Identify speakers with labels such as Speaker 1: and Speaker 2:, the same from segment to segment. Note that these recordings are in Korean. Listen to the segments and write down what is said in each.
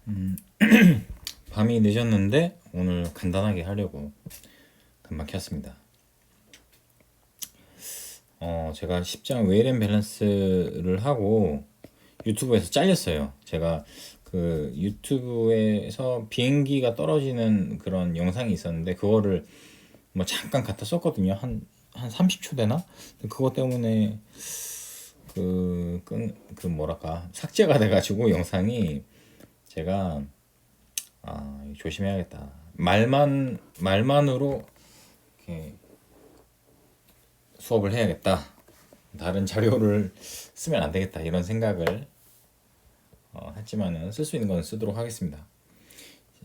Speaker 1: 음, 밤이 늦었는데 오늘 간단하게 하려고 금방 켰습니다. 제가 10장 웨이앤 밸런스를 하고 유튜브에서 잘렸어요. 제가 그 유튜브에서 비행기가 떨어지는 그런 영상이 있었는데 그거를 뭐 잠깐 갖다 썼거든요. 한 30초 되나? 그것 때문에 그 뭐랄까 삭제가 돼가지고 영상이 제가 조심해야겠다. 말만으로 이렇게 수업을 해야겠다. 다른 자료를 쓰면 안 되겠다. 이런 생각을 했지만은 쓸 수 있는 건 쓰도록 하겠습니다.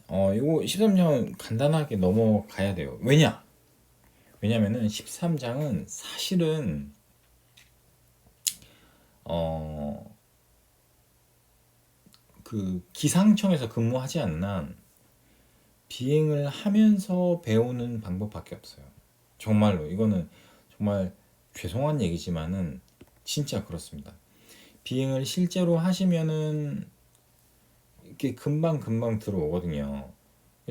Speaker 1: 이거 13장 간단하게 넘어가야 돼요. 왜냐면은 13장은 사실은 어, 그 기상청에서 근무하지 않는 한 비행을 하면서 배우는 방법밖에 없어요. 정말로 이거는 정말 죄송한 얘기지만은 진짜 그렇습니다. 비행을 실제로 하시면은 이게 금방 들어오거든요.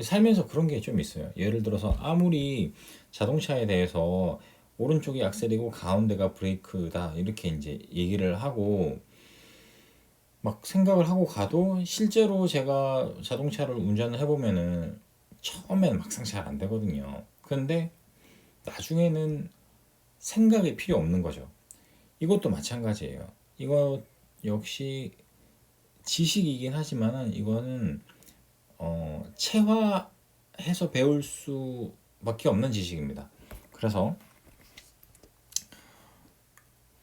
Speaker 1: 살면서 그런 게 좀 있어요. 예를 들어서 아무리 자동차에 대해서 오른쪽이 악셀이고 가운데가 브레이크다 이렇게 이제 얘기를 하고 막 생각을 하고 가도 실제로 제가 자동차를 운전을 해보면은 처음엔 막상 잘 안 되거든요. 그런데 나중에는 생각이 필요 없는 거죠. 이것도 마찬가지예요. 이거 역시 지식이긴 하지만은 이거는 체화해서 배울 수밖에 없는 지식입니다. 그래서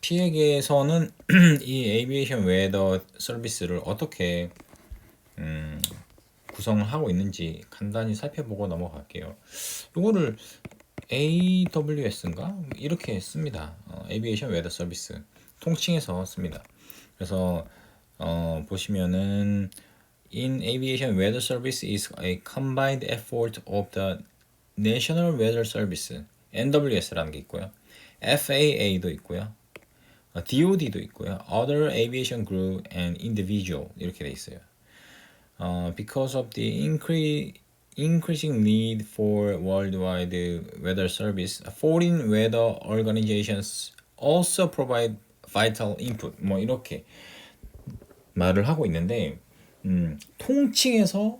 Speaker 1: 피에게서는 이 에이비에이션 웨더 서비스를 어떻게 구성을 하고 있는지 간단히 살펴보고 넘어갈게요. 이거를 AWS인가 이렇게 씁니다. 에이비에이션 웨더 서비스 통칭해서 씁니다. 그래서 보시면은 In aviation, weather service is a combined effort of the National Weather Service (NWS라는 게 있고요, FAA도 있고요, DOD도 있고요, Other Aviation Group and Individual 이렇게 돼 있어요. Because of the increasing need for worldwide weather service, foreign weather organizations also provide vital input. 뭐 이렇게 말을 하고 있는데 통칭해서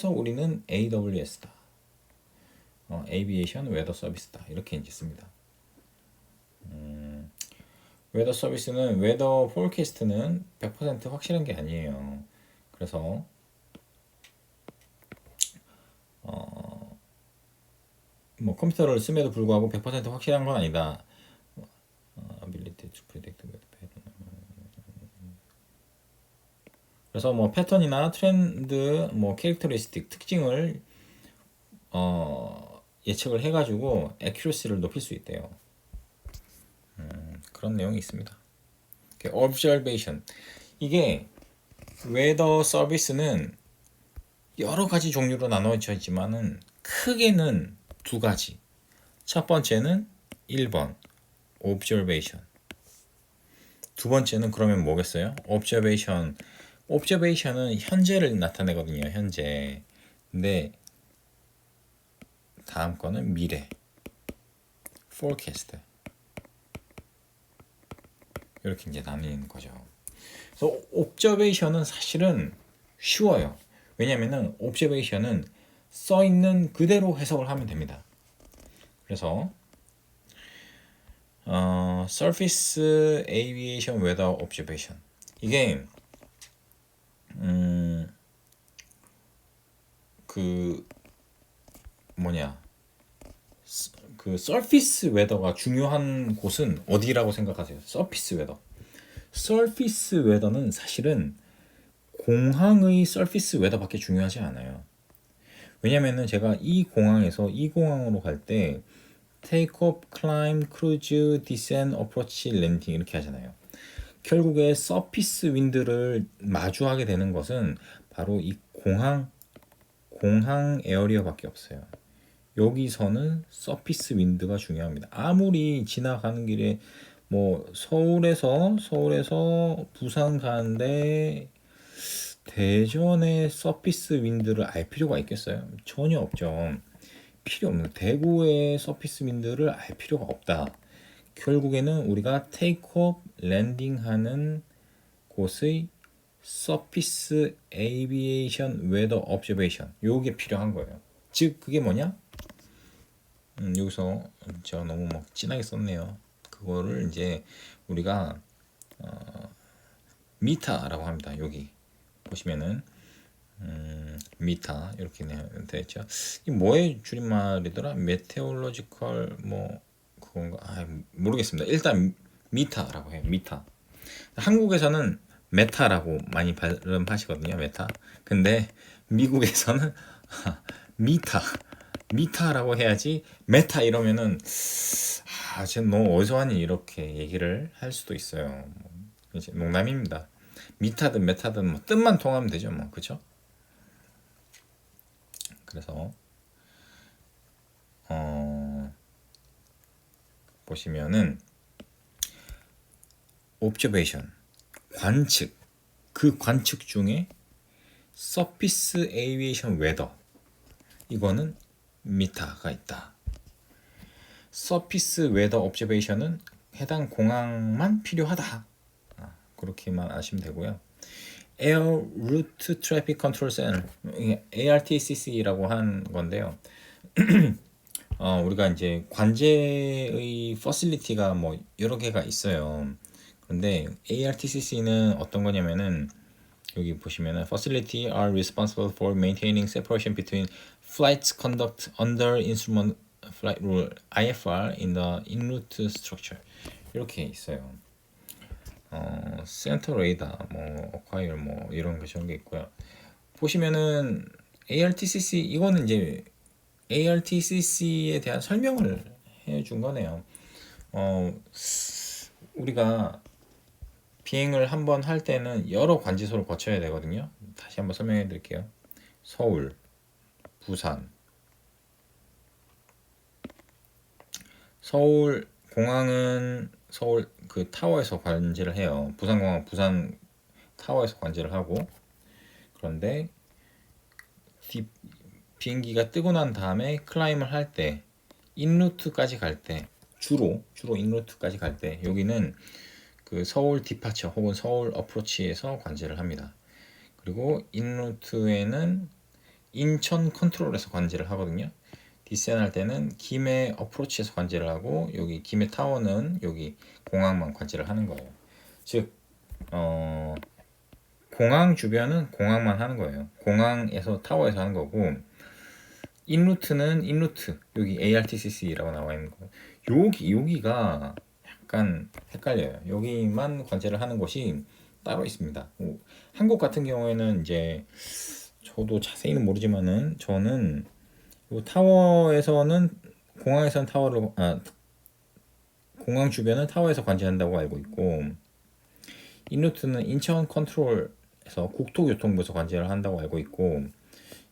Speaker 1: 우리는 AWS다. Aviation Weather Service다. 이렇게 이제 씁니다. 웨더 서비스는 웨더 폴캐스트는 100% 확실한 게 아니에요. 그래서 뭐 컴퓨터를 씀에도 불구하고 100% 확실한 건 아니다. Ability to predict weather pattern. 그래서 뭐 패턴이나 트렌드, 뭐 캐릭터리스틱 특징을 예측을 해가지고 액큐러시를 높일 수 있대요. 그런 내용이 있습니다. observation 이게 웨더 서비스는 여러 가지 종류로 나눠져 있지만은 크게는 두 가지. 첫 번째는 1번 observation. 두 번째는 그러면 뭐겠어요? observation은 현재를 나타내거든요. 현재. 근데 다음 거는 미래. forecast. 이렇게 이제 나뉘는 거죠. 그래서 observation은 사실은 쉬워요. 왜냐면은 observation은 써 있는 그대로 해석을 하면 됩니다. 그래서 Surface Aviation Weather Observation 이게 그 뭐냐 그 서피스 웨더가 중요한 곳은 어디라고 생각하세요? 서피스 웨더. 서피스 웨더는 사실은 공항의 서피스 웨더밖에 중요하지 않아요. 왜냐면은 제가 이 공항에서 이 공항으로 갈 때 테이크오프, 클라임, 크루즈, 디센, 어프로치, 랜딩 이렇게 하잖아요. 결국에 서피스 윈드를 마주하게 되는 것은 바로 이 공항 에어리어밖에 없어요. 여기서는 서피스 윈드가 중요합니다. 아무리 지나가는 길에 뭐 서울에서 부산 가는데 대전의 서피스 윈드를 알 필요가 있겠어요? 전혀 없죠. 필요 없는 대구의 서피스 윈드를 알 필요가 없다. 결국에는 우리가 테이크업 랜딩하는 곳의 서피스 에이비에이션 웨더 옵저베이션 요게 필요한 거예요. 즉 그게 뭐냐? 여기서 제가 너무 막 진하게 썼네요. 그거를 이제 우리가 미타라고 합니다. 여기 보시면은 미타 이렇게 되어 있죠. 이 뭐의 줄임말이더라? 메테올로지컬 뭐 그건가? 모르겠습니다. 일단 미타라고 해요. 미타. 한국에서는 메타라고 많이 발음하시거든요. 메타. 근데 미국에서는 미타라고 해야지 메타 이러면은 쟤는 너무 어디서 왔니 이렇게 얘기를 할 수도 있어요. 이제 농담입니다. 미타든 메타든 뭐 뜻만 통하면 되죠. 뭐 그죠? 그래서 보시면은 observation 관측 그 관측 중에 surface aviation weather 이거는 미타가 있다. surface weather observation은 해당 공항만 필요하다. 그렇게만 아시면 되고요. Air Route Traffic Control Center ARTCC라고 한 건데요. 우리가 이제 관제의 퍼실리티가 뭐 여러 개가 있어요. 그런데 ARTCC는 어떤 거냐면은 여기 보시면은 facility are responsible for maintaining separation between flights conduct under instrument flight rule IFR in the en route structure 이렇게 있어요. 센터 레이더 뭐 어콰이어 뭐 이런 거 저런 게 있고요. 보시면은 ARTCC 이거는 이제 ARTCC에 대한 설명을 해준 거네요. 우리가 비행을 한번 할 때는 여러 관제소를 거쳐야 되거든요. 다시 한번 설명해 드릴게요. 서울, 부산. 서울 공항은 서울 그 타워에서 관제를 해요. 부산공항 부산 타워에서 관제를 하고 그런데 비행기가 뜨고 난 다음에 클라임을 할 때 인루트까지 갈 때 주로 인루트까지 갈 때 여기는 그 서울 디파처 혹은 서울 어프로치에서 관제를 합니다. 그리고 인루트에는 인천 컨트롤에서 관제를 하거든요. 디센할 때는 김해 어프로치에서 관제를 하고 여기 김해 타워는 여기 공항만 관제를 하는 거예요. 즉 공항 주변은 공항만 하는 거예요. 공항에서 타워에서 하는 거고 인루트는 인루트 여기 ARTCC라고 나와 있는 거. 여기가 약간 헷갈려요. 여기만 관제를 하는 곳이 따로 있습니다. 한국 같은 경우에는 이제 저도 자세히는 모르지만은 저는 타워에서는 공항에서는 공항 주변은 타워에서 관제한다고 알고 있고 인루트는 인천 컨트롤에서 국토교통부에서 관제를 한다고 알고 있고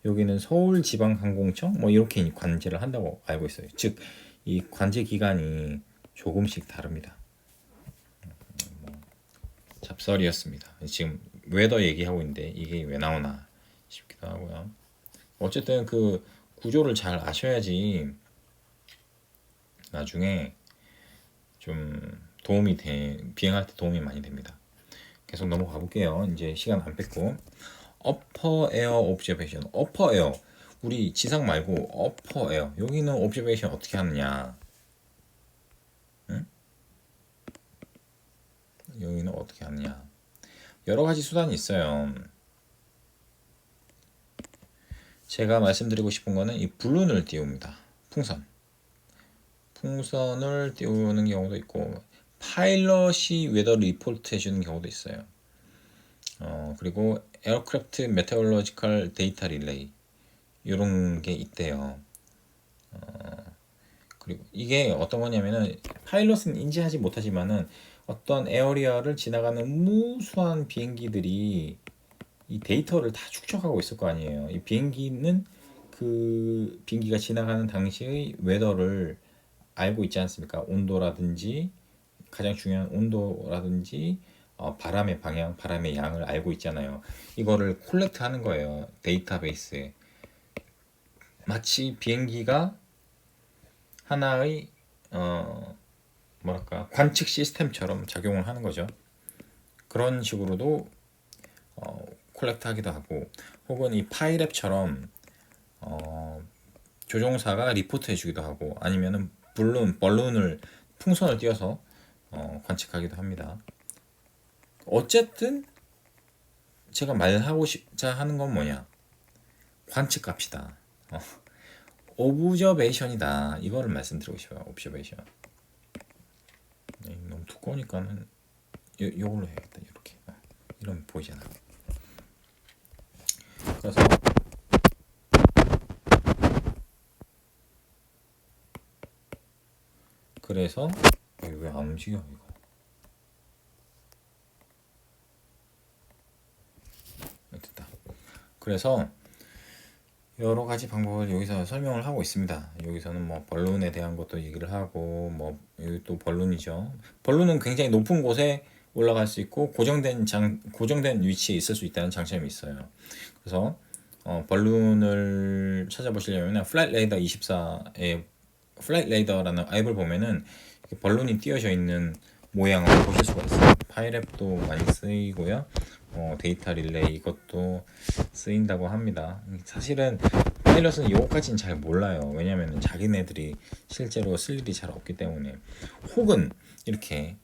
Speaker 1: 여기는 서울지방항공청 뭐 이렇게 관제를 한다고 알고 있어요. 즉 이 관제 기간이 조금씩 다릅니다. 잡설이었습니다. 지금 웨더 얘기하고 있는데 이게 왜 나오나 싶기도 하고요. 어쨌든 그 구조를 잘 아셔야지 나중에 좀 비행할 때 도움이 많이 됩니다. 계속 넘어가 볼게요. 이제 시간 안 뺏고 upper air observation, upper air 우리 지상 말고 upper air 여기는 observation 어떻게 하느냐? 응? 여기는 어떻게 하느냐? 여러 가지 수단이 있어요. 제가 말씀드리고 싶은 거는 이 블룬을 띄웁니다. 풍선을 띄우는 경우도 있고 파일럿이 웨더 리포트 해주는 경우도 있어요. 그리고 에어크래프트 메테올로지컬 데이터 릴레이 이런 게 있대요. 그리고 이게 어떤 거냐면은 파일럿은 인지하지 못하지만은 어떤 에어리어를 지나가는 무수한 비행기들이 이 데이터를 다 축적하고 있을 거 아니에요. 이 비행기는 그 비행기가 지나가는 당시의 웨더를 알고 있지 않습니까? 온도라든지 가장 중요한 온도라든지 바람의 방향, 바람의 양을 알고 있잖아요. 이거를 콜렉트 하는 거예요. 데이터베이스에. 마치 비행기가 하나의 뭐랄까 관측 시스템처럼 작용을 하는 거죠. 그런 식으로도 콜렉트 하기도 하고, 혹은 이 파이랩처럼 조종사가 리포트 해주기도 하고, 아니면은 벌룬을 풍선을 띄워서 관측하기도 합니다. 어쨌든 제가 말하고 싶자 하는 건 뭐냐, 관측합시다. 오브저베이션이다, 이거를 말씀드리고 싶어요. 오브저베이션. 너무 두꺼우니까는 요걸로 해야겠다. 이렇게 이러면 보이잖아. 그래서 왜 안 움직여 이거. 됐다. 그래서 여러 가지 방법을 여기서 설명을 하고 있습니다. 여기서는 뭐 벌룬에 대한 것도 얘기를 하고, 뭐 여기 또 벌룬이죠. 벌룬은 굉장히 높은 곳에 올라갈 수 있고 고정된 위치에 있을 수 있다는 장점이 있어요. 그래서 벌룬을 찾아보시려면 플라이트 레이더 24에 플라이트 레이더라는 앱을 보면은 벌룬이 띄어져 있는 모양을 보실 수가 있어요. 파이랩도 많이 쓰이고요. 데이터 릴레이 이것도 쓰인다고 합니다. 사실은 파일럿은 이것까지는 잘 몰라요. 왜냐면 자기네들이 실제로 쓸 일이 잘 없기 때문에. 혹은 이렇게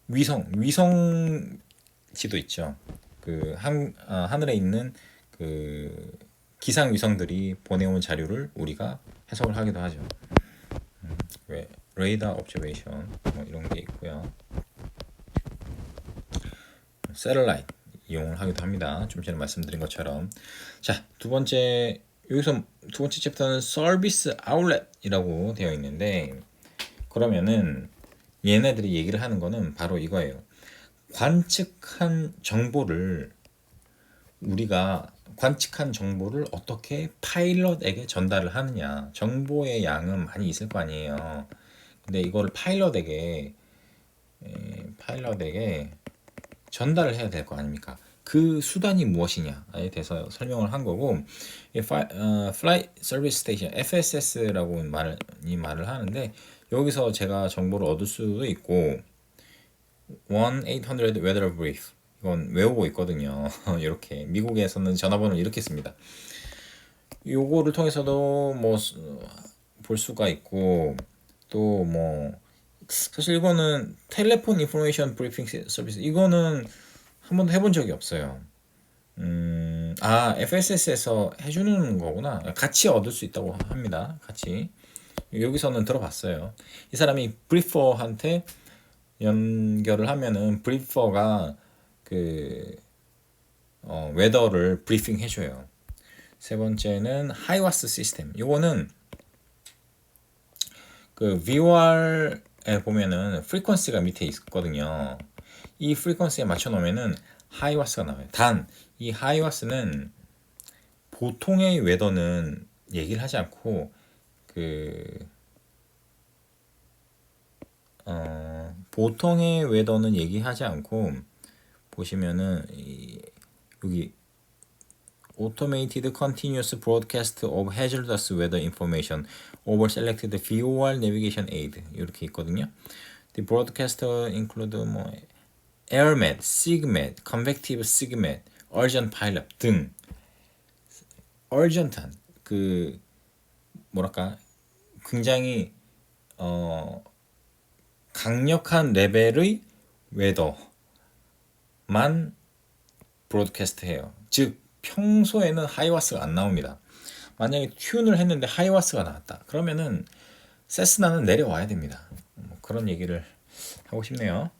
Speaker 1: 위성 지도 있죠. 그 하늘에 있는 그 기상 위성들이 보내온 자료를 우리가 해석을 하기도 하죠. 왜 레이더 옵저베이션 뭐 이런 게 있고요. 셀러라이트 이용을 하기도 합니다. 좀 전에 말씀드린 것처럼. 자, 여기서 두 번째 챕터는 서비스 아울렛이라고 되어 있는데, 그러면은 얘네들이 얘기를 하는 거는 바로 이거예요. 우리가 관측한 정보를 어떻게 파일럿에게 전달을 하느냐. 정보의 양은 많이 있을 거 아니에요. 근데 이거를 파일럿에게 전달을 해야 될 거 아닙니까? 그 수단이 무엇이냐에 대해서 설명을 한 거고, Flight Service Station (FSS)라고 말을 하는데, 여기서 제가 정보를 얻을 수도 있고 1-800 Weather Brief 이건 외우고 있거든요. 이렇게 미국에서는 전화번호를 이렇게 씁니다. 요거를 통해서도 뭐 볼 수가 있고, 또 뭐 사실 이거는 텔레폰 인포메이션 브리핑 서비스, 이거는 한 번도 해본 적이 없어요. FSS에서 해주는 거구나. 같이 얻을 수 있다고 합니다. 같이. 여기서는 들어봤어요. 이 사람이 브리퍼한테 연결을 하면은 브리퍼가 웨더를 브리핑 해줘요. 세 번째는 하이와스 시스템. 이거는 VOR에 보면은 프리퀀시가 밑에 있거든요. 이 프리퀀시에 맞춰 놓으면은 하이와스가 나와요. 단 이 하이와스는 보통의 웨더는 얘기를 하지 않고 보통의 웨더는 얘기하지 않고, 보시면은 여기 Automated Continuous Broadcast of Hazardous Weather Information over Selected VOR Navigation Aid 이렇게 있거든요. The broadcaster include 뭐 AirMed, SIGMED, Convective SIGMED, Urgent Pilot 등 urgent한 뭐랄까 굉장히 강력한 레벨의 웨더만 브로드캐스트해요. 즉 평소에는 하이와스가 안 나옵니다. 만약에 튠을 했는데 하이와스가 나왔다, 그러면은 세스나는 내려와야 됩니다. 그런 얘기를 하고 싶네요.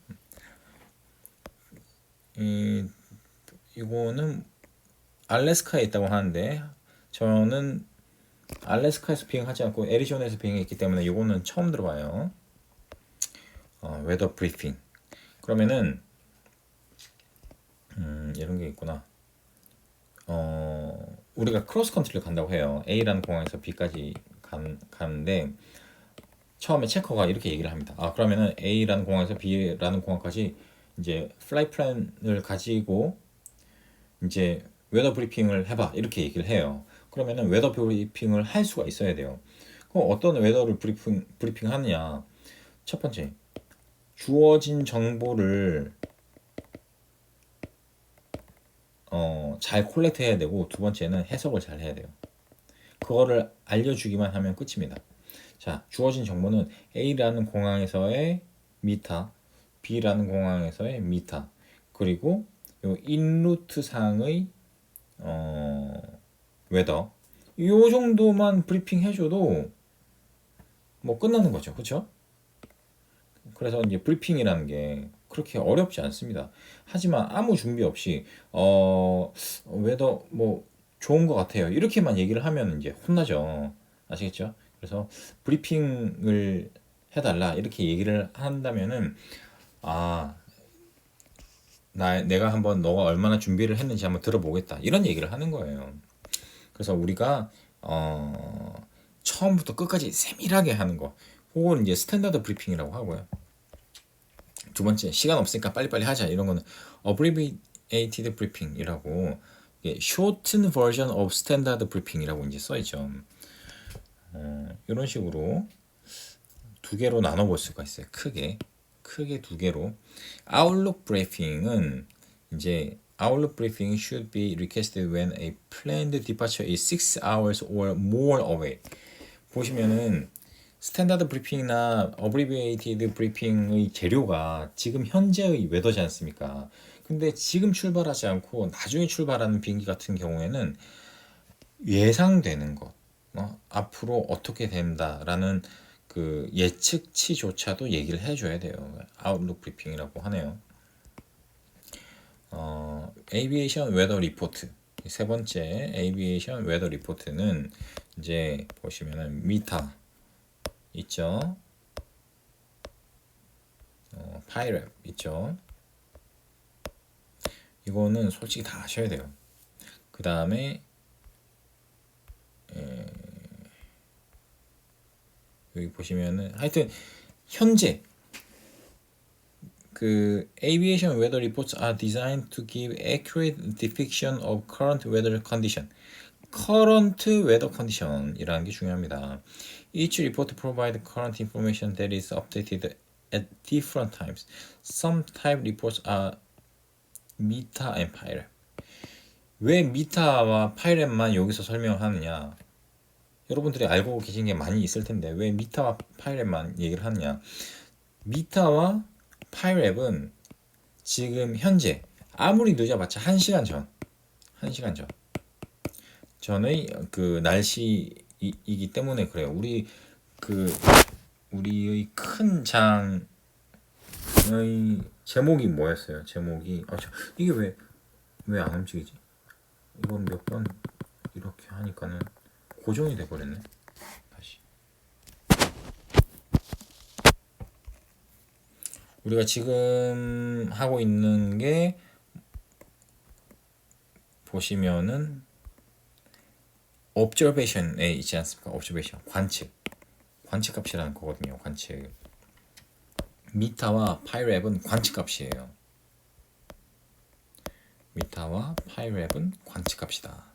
Speaker 1: 이거는 알래스카에 있다고 하는데, 저는 알래스카에서 비행하지 않고 애리조나에서 비행했기 때문에 이거는 처음 들어봐요. 웨더 브리핑. 그러면은 이런 게 있구나. 우리가 크로스 컨트리를 간다고 해요. A라는 공항에서 B까지 가는데, 처음에 체커가 이렇게 얘기를 합니다. 그러면은 A라는 공항에서 B라는 공항까지 이제 플라이 플랜을 가지고 이제 웨더 브리핑을 해봐 이렇게 얘기를 해요. 그러면은 웨더 브리핑을 할 수가 있어야 돼요. 그럼 어떤 웨더를 브리핑 하느냐? 첫 번째, 주어진 정보를 잘 콜렉트 해야 되고, 두 번째는 해석을 잘 해야 돼요. 그거를 알려주기만 하면 끝입니다. 자, 주어진 정보는 A라는 공항에서의 미타, B라는 공항에서의 미타, 그리고 요 인루트 상의 웨더, 요 정도만 브리핑 해줘도 뭐 끝나는 거죠, 그렇죠? 그래서 이제 브리핑이라는 게 그렇게 어렵지 않습니다. 하지만 아무 준비 없이 웨더 뭐 좋은 것 같아요 이렇게만 얘기를 하면 이제 혼나죠. 아시겠죠? 그래서 브리핑을 해달라 이렇게 얘기를 한다면은 아, 내가 한번 너가 얼마나 준비를 했는지 한번 들어보겠다 이런 얘기를 하는 거예요. 그래서 우리가 처음부터 끝까지 세밀하게 하는 거, 그건 이제 스탠다드 브리핑이라고 하고요. 두 번째, 시간 없으니까 빨리빨리 하자 이런 거는 abbreviated briefing이라고, 이게 shortened version of standard briefing이라고 이제 써 있죠. 이런 식으로 두 개로 나눠볼 수가 있어요. 크게 두 개로. Outlook briefing은 이제 Outlook briefing should be requested when a planned departure is 6 hours or more away. 보시면은 스탠다드 브리핑이나 어브리비에이티드 브리핑의 재료가 지금 현재의 웨더지 않습니까? 근데 지금 출발하지 않고 나중에 출발하는 비행기 같은 경우에는 예상되는 것, 앞으로 어떻게 된다라는 그 예측치조차도 얘기를 해줘야 돼요. 아웃룩 브리핑이라고 하네요. 에이비에이션 웨더 리포트, 세 번째 에이비에이션 웨더 리포트는 이제 보시면은 미타 있죠. 파이랩 있죠. 이거는 솔직히 다 아셔야 돼요. 그 다음에 여기 보시면은 하여튼 현재 그 aviation weather reports are designed to give accurate depiction of current weather condition. current weather condition이라는 게 중요합니다. Each report provides current information that is updated at different times. Some type reports are meta and pyrep. 왜 미타와 파이랩만 여기서 설명하느냐? 여러분들이 알고 계신 게 많이 있을 텐데 왜 미타와 파이랩만 얘기를 하느냐? 미타와 파이랩은 지금 현재 아무리 늦어봤자 1시간 전 전의 그 날씨이기 때문에 그래요. 우리의 큰 장의 제목이 뭐였어요? 제목이 이게 왜 안 움직이지? 이건 몇 번 이렇게 하니까는 고정이 돼버렸네. 다시. 우리가 지금 하고 있는 게 보시면은 observation에 있지 않습니까? observation, 관측 값이라는 거거든요. 관측. 미타와 파이랩은 관측 값이에요. 미타와 파이랩은 관측 값이다.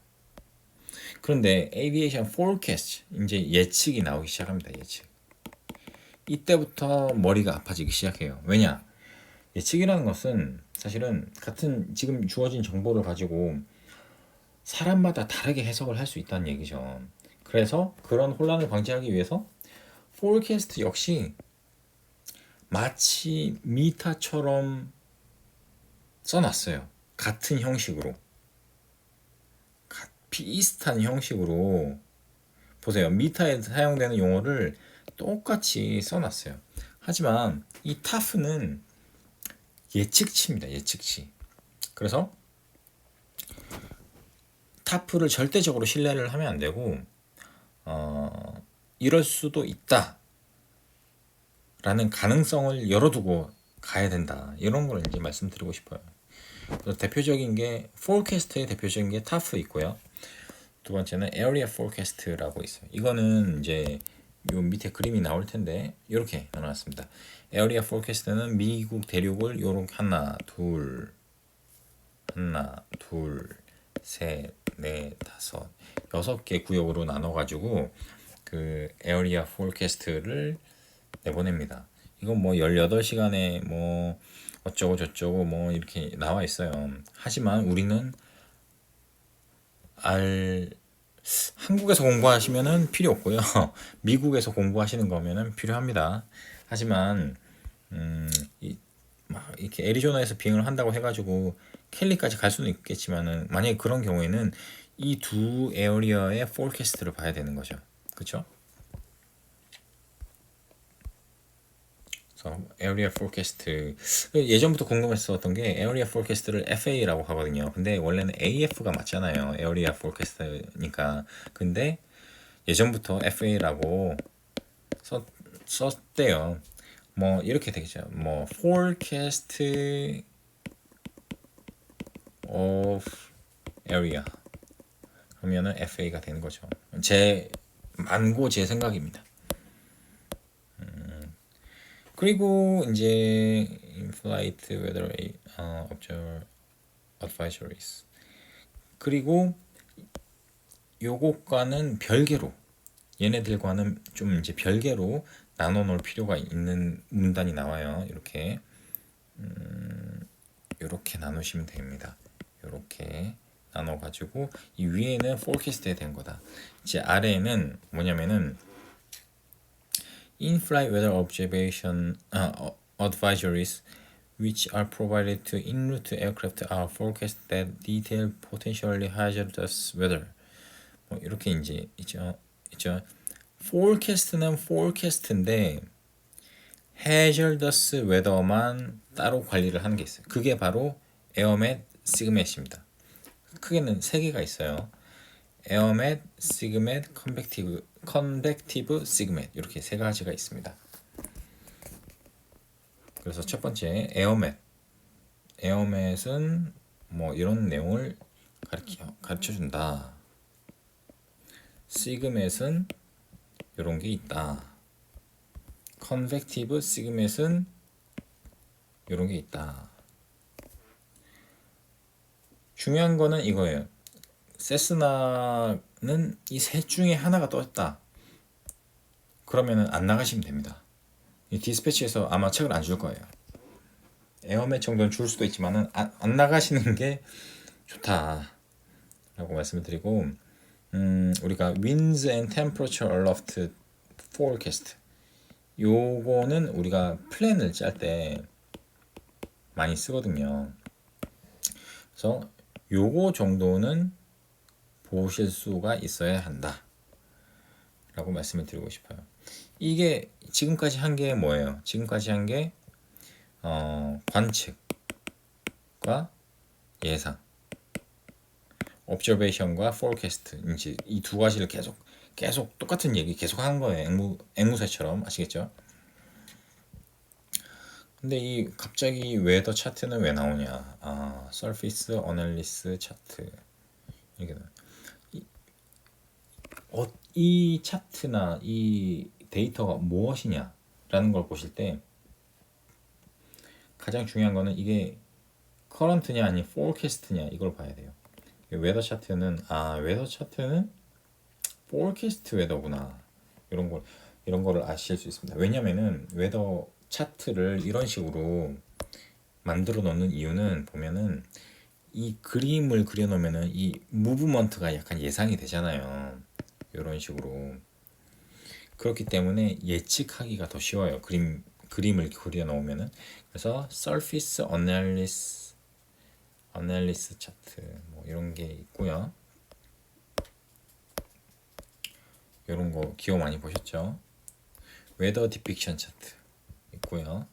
Speaker 1: 그런데 aviation forecast, 이제 예측이 나오기 시작합니다. 예측. 이때부터 머리가 아파지기 시작해요. 왜냐? 예측이라는 것은 사실은 같은 지금 주어진 정보를 가지고 사람마다 다르게 해석을 할 수 있다는 얘기죠. 그래서 그런 혼란을 방지하기 위해서 forecast 역시 마치 미타처럼 써놨어요. 같은 형식으로. 비슷한 형식으로 보세요. 미타에 사용되는 용어를 똑같이 써놨어요. 하지만 이 타프는 예측치입니다. 예측치. 그래서 타프를 절대적으로 신뢰를 하면 안 되고 이럴 수도 있다 라는 가능성을 열어두고 가야 된다. 이런 걸 이제 말씀드리고 싶어요. 그래서 대표적인 게 forecast의 대표적인 게 타프 있고요. 두 번째는 area forecast라고 있어요. 이거는 이제 요 밑에 그림이 나올 텐데 이렇게 나눠놨습니다. 에어리아 포캐스트는 미국 대륙을 요렇게 하나, 둘, 셋, 넷, 다섯, 6개 구역으로 나눠가지고 그 에어리아 포캐스트를 내보냅니다. 이건 뭐 18시간에 뭐 어쩌고 저쩌고 뭐 이렇게 나와 있어요. 하지만 우리는 한국에서 공부하시면은 필요 없고요. 미국에서 공부하시는 거면은 필요합니다. 하지만 막 이렇게 애리조나에서 비행을 한다고 해가지고 캘리까지 갈 수는 있겠지만은 만약에 그런 경우에는 이 두 에어리어의 포캐스트를 봐야 되는 거죠. 그렇죠? 그래서 에어리어 포캐스트 예전부터 궁금했었던 게 에어리어 포캐스트를 FA라고 하거든요. 근데 원래는 AF가 맞잖아요. 에어리어 포캐스트니까. 근데 예전부터 FA라고 썼대요. 뭐 이렇게 되겠죠. 뭐 forecast of area 그러면은 FA가 되는 거죠. 제 생각입니다. 그리고 이제 in-flight weather advisories 그리고 요것과는 별개로 얘네들과는 좀 이제 별개로 나눠 놓을 필요가 있는 문단이 나와요. 이렇게 나누시면 됩니다. 이렇게 나눠 가지고 이 위에는 forecast에 된 거다. 이제 아래에는 뭐냐면은 in-flight weather observation advisories which are provided to en route aircraft are forecasts that detail potentially hazardous weather. 뭐 이렇게 이제 있죠. forecast는 forecast인데 hazardous weather만 따로 관리를 하는 게 있어요. 그게 바로 에어맷, 시그맷입니다. 크게는 세 개가 있어요. 에어맷, 시그맷, 컨벡티브 시그맷 이렇게 세 가지가 있습니다. 그래서 첫 번째 에어맷은 뭐 이런 내용을 가르쳐 준다. 시그맷은 이런 게 있다. 컨벡티브 시그맷은 이런 게 있다. 중요한 거는 이거예요. 세스나는 이 셋 중에 하나가 떴다. 그러면은 안 나가시면 됩니다. 이 디스패치에서 아마 책을 안 줄 거예요. 에어맷 정도는 줄 수도 있지만은 안 나가시는 게 좋다라고 말씀을 드리고 우리가 winds and temperature alert forecast 요거는 우리가 플랜을 짤 때 많이 쓰거든요. 그래서 요거 정도는 보실 수가 있어야 한다 라고 말씀을 드리고 싶어요. 이게 지금까지 한 게 뭐예요? 지금까지 한 게 관측과 예상 observation과 forecast 이제 이 두 가지를 계속 똑같은 얘기 계속 하는 거예요. 앵무새처럼 아시겠죠? 근데 이 갑자기 웨더 차트는 왜 나오냐? 서피스 어널리스 차트 이게 이 차트나 이 데이터가 무엇이냐라는 걸 보실 때 가장 중요한 거는 이게 커런트냐 아니 포캐스트냐 이걸 봐야 돼요. 웨더 차트는 포캐스트 웨더구나 이런 거를 아실 수 있습니다. 왜냐면은 웨더 차트를 이런 식으로 만들어 놓는 이유는 보면은 이 그림을 그려 놓으면은 이 무브먼트가 약간 예상이 되잖아요. 이런 식으로 그렇기 때문에 예측하기가 더 쉬워요. 그림을 그려 놓으면은 그래서 surface analysis 차트 뭐 이런 게 있고요. 이런 거 기호 많이 보셨죠? weather depiction 차트 있고요.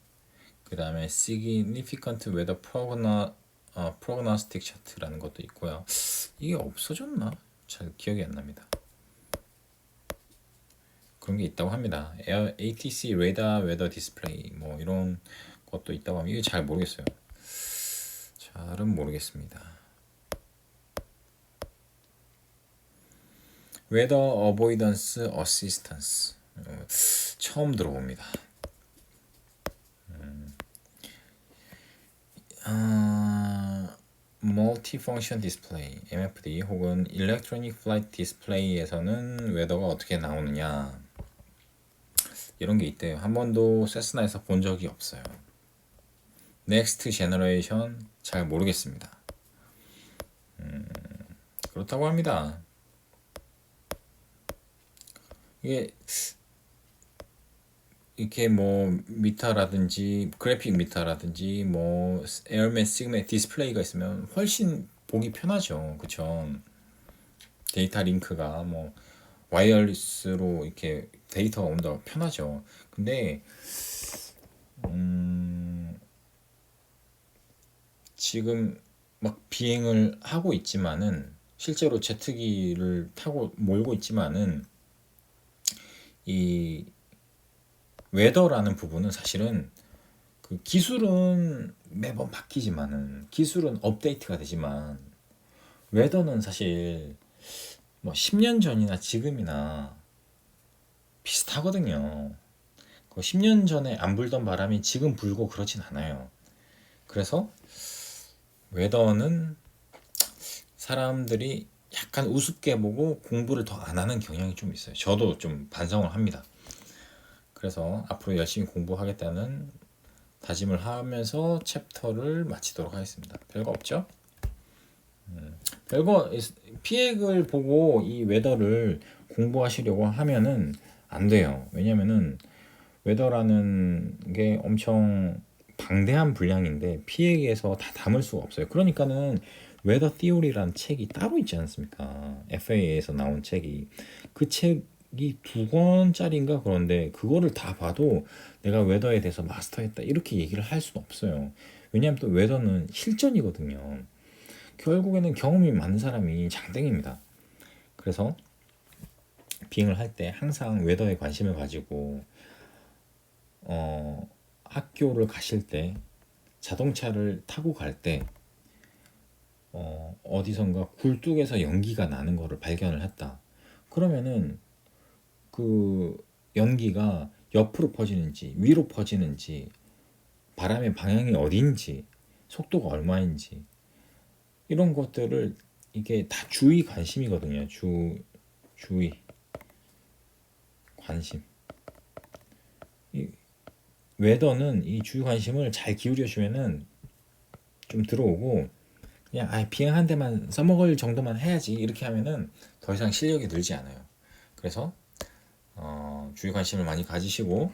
Speaker 1: 그 다음에 significant weather prognostic 차트라는 것도 있고요. 이게 없어졌나? 잘 기억이 안 납니다. 그런 게 있다고 합니다. ATC radar weather display 뭐 이런 것도 있다고 하면 이게 잘 모르겠어요. 잘은 모르겠습니다. weather avoidance assistance 처음 들어봅니다. Multifunction Display (MFD) 혹은 Electronic Flight Display에서는 웨더가 어떻게 나오느냐, 이런 게 있대요. 한 번도 세스나에서 본 적이 없어요. Next Generation 잘 모르겠습니다. 그렇다고 합니다. 이게 이렇게 뭐 미터라든지 그래픽 미터라든지 뭐 에어맨 시그널 디스플레이가 있으면 훨씬 보기 편하죠. 그쵸? 데이터 링크가 뭐 와이어리스로 이렇게 데이터가 온다 편하죠. 근데 지금 막 비행을 하고 있지만은 실제로 제트기를 타고 몰고 있지만은 이 웨더라는 부분은 사실은 그 기술은 매번 바뀌지만은 기술은 업데이트가 되지만 웨더는 사실 뭐 10년 전이나 지금이나 비슷하거든요. 그 10년 전에 안 불던 바람이 지금 불고 그러진 않아요. 그래서 웨더는 사람들이 약간 우습게 보고 공부를 더 안 하는 경향이 좀 있어요. 저도 좀 반성을 합니다. 그래서 앞으로 열심히 공부하겠다는 다짐을 하면서 챕터를 마치도록 하겠습니다. 별거 없죠? 별거 피해를 보고 이 웨더를 공부하시려고 하면은 안 돼요. 왜냐면은 웨더라는 게 엄청 방대한 분량인데 피해에서 다 담을 수가 없어요. 그러니까는 웨더 티오리라는 책이 따로 있지 않습니까? FAA에서 나온 책이. 그 책이 2권짜리인가 그런데 그거를 다 봐도 내가 웨더에 대해서 마스터했다 이렇게 얘기를 할 수는 없어요. 왜냐하면 또 웨더는 실전이거든요. 결국에는 경험이 많은 사람이 장땡입니다. 그래서 비행을 할 때 항상 웨더에 관심을 가지고 학교를 가실 때 자동차를 타고 갈 때 어디선가 굴뚝에서 연기가 나는 거를 발견을 했다. 그러면은 그 연기가 옆으로 퍼지는지 위로 퍼지는지 바람의 방향이 어딘지 속도가 얼마인지 이런 것들을 이게 다 주의 관심이거든요. 주의 관심. 이 웨더는 이 주의 관심을 잘 기울여 주면은 좀 들어오고 그냥 비행 한 대만 써먹을 정도만 해야지 이렇게 하면은 더 이상 실력이 늘지 않아요. 그래서 주의 관심을 많이 가지시고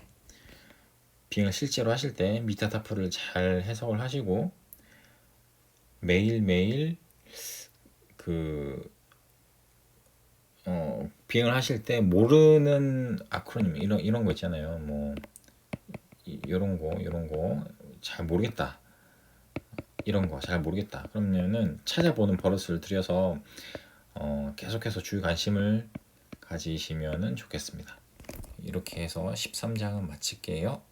Speaker 1: 비행을 실제로 하실 때 미타타프를 잘 해석을 하시고 매일매일 그 비행을 하실 때 모르는 아크로님 이런 거 있잖아요. 뭐 이런 거 잘 모르겠다. 이런 거 잘 모르겠다. 그러면은 찾아보는 버릇을 들여서 계속해서 주의 관심을 가지시면은 좋겠습니다. 이렇게 해서 13장은 마칠게요.